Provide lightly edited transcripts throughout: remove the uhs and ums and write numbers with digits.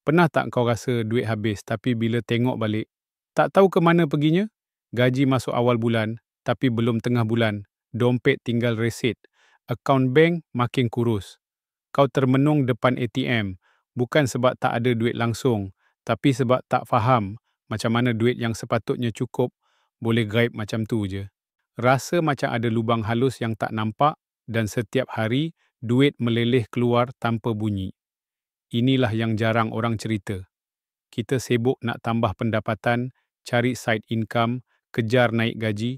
Pernah tak kau rasa duit habis tapi bila tengok balik, tak tahu ke mana perginya? Gaji masuk awal bulan tapi belum tengah bulan, dompet tinggal resit, akaun bank makin kurus. Kau termenung depan ATM, bukan sebab tak ada duit langsung, tapi sebab tak faham macam mana duit yang sepatutnya cukup boleh gaib macam tu je. Rasa macam ada lubang halus yang tak nampak dan setiap hari duit meleleh keluar tanpa bunyi. Inilah yang jarang orang cerita. Kita sibuk nak tambah pendapatan, cari side income, kejar naik gaji,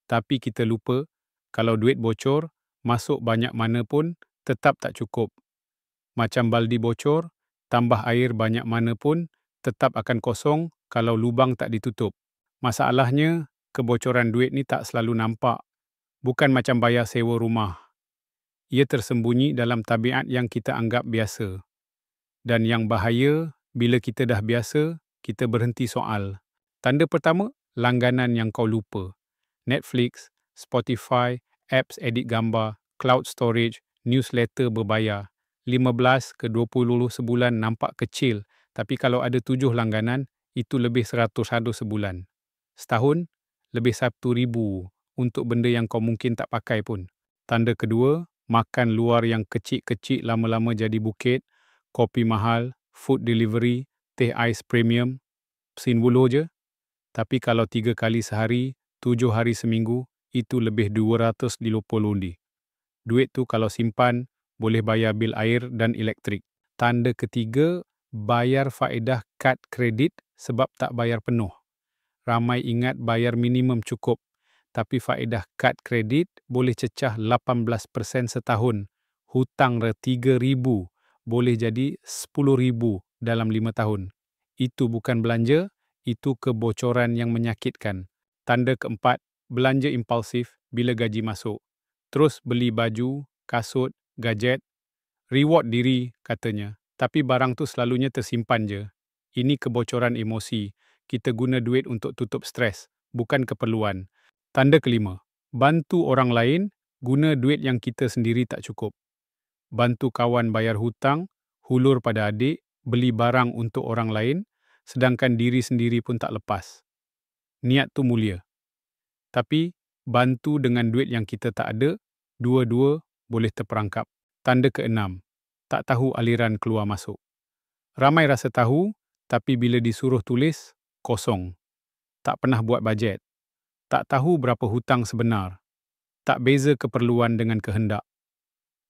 tapi kita lupa kalau duit bocor, masuk banyak mana pun tetap tak cukup. Macam baldi bocor, tambah air banyak mana pun tetap akan kosong kalau lubang tak ditutup. Masalahnya, kebocoran duit ni tak selalu nampak. Bukan macam bayar sewa rumah. Ia tersembunyi dalam tabiat yang kita anggap biasa. Dan yang bahaya, bila kita dah biasa, kita berhenti soal. Tanda pertama, langganan yang kau lupa. Netflix, Spotify, apps edit gambar, cloud storage, newsletter berbayar. 15 ke 20 sebulan nampak kecil, tapi kalau ada 7 langganan, itu lebih 100 sebulan. Setahun, lebih 1,000 untuk benda yang kau mungkin tak pakai pun. Tanda kedua, makan luar yang kecil-kecil lama-lama jadi bukit, kopi mahal, food delivery, teh ais premium, mesin buluh je. Tapi kalau 3 kali sehari, 7 hari seminggu, itu lebih 250 undi. Duit tu kalau simpan, boleh bayar bil air dan elektrik. Tanda ketiga, bayar faedah kad kredit sebab tak bayar penuh. Ramai ingat bayar minimum cukup, tapi faedah kad kredit boleh cecah 18% setahun. Hutang 3,000 boleh jadi 10,000 dalam 5 tahun. Itu bukan belanja, itu kebocoran yang menyakitkan. Tanda keempat, belanja impulsif bila gaji masuk. Terus beli baju, kasut, gadget, reward diri katanya. Tapi barang tu selalunya tersimpan je. Ini kebocoran emosi. Kita guna duit untuk tutup stres, bukan keperluan. Tanda kelima, bantu orang lain, guna duit yang kita sendiri tak cukup. Bantu kawan bayar hutang, hulur pada adik, beli barang untuk orang lain, sedangkan diri sendiri pun tak lepas. Niat tu mulia. Tapi, bantu dengan duit yang kita tak ada, dua-dua boleh terperangkap. Tanda keenam, tak tahu aliran keluar masuk. Ramai rasa tahu, tapi bila disuruh tulis, kosong. Tak pernah buat bajet. Tak tahu berapa hutang sebenar. Tak beza keperluan dengan kehendak.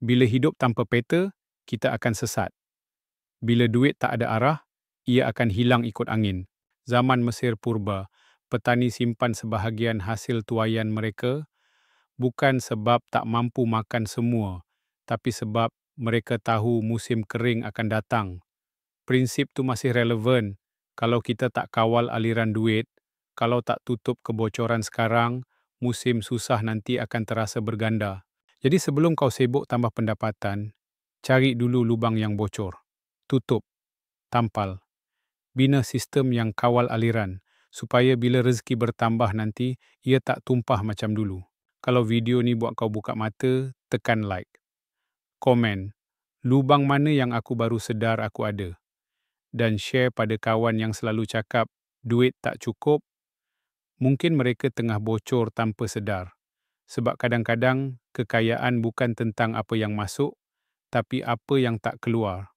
Bila hidup tanpa peta, kita akan sesat. Bila duit tak ada arah, ia akan hilang ikut angin. Zaman Mesir purba, petani simpan sebahagian hasil tuaian mereka, bukan sebab tak mampu makan semua, tapi sebab mereka tahu musim kering akan datang. Prinsip tu masih relevan. Kalau kita tak kawal aliran duit, kalau tak tutup kebocoran sekarang, musim susah nanti akan terasa berganda. Jadi sebelum kau sibuk tambah pendapatan, cari dulu lubang yang bocor. Tutup, tampal. Bina sistem yang kawal aliran, supaya bila rezeki bertambah nanti, ia tak tumpah macam dulu. Kalau video ni buat kau buka mata, tekan like. Komen, lubang mana yang aku baru sedar aku ada. Dan share pada kawan yang selalu cakap, duit tak cukup. Mungkin mereka tengah bocor tanpa sedar. Sebab kadang-kadang kekayaan bukan tentang apa yang masuk, tapi apa yang tak keluar.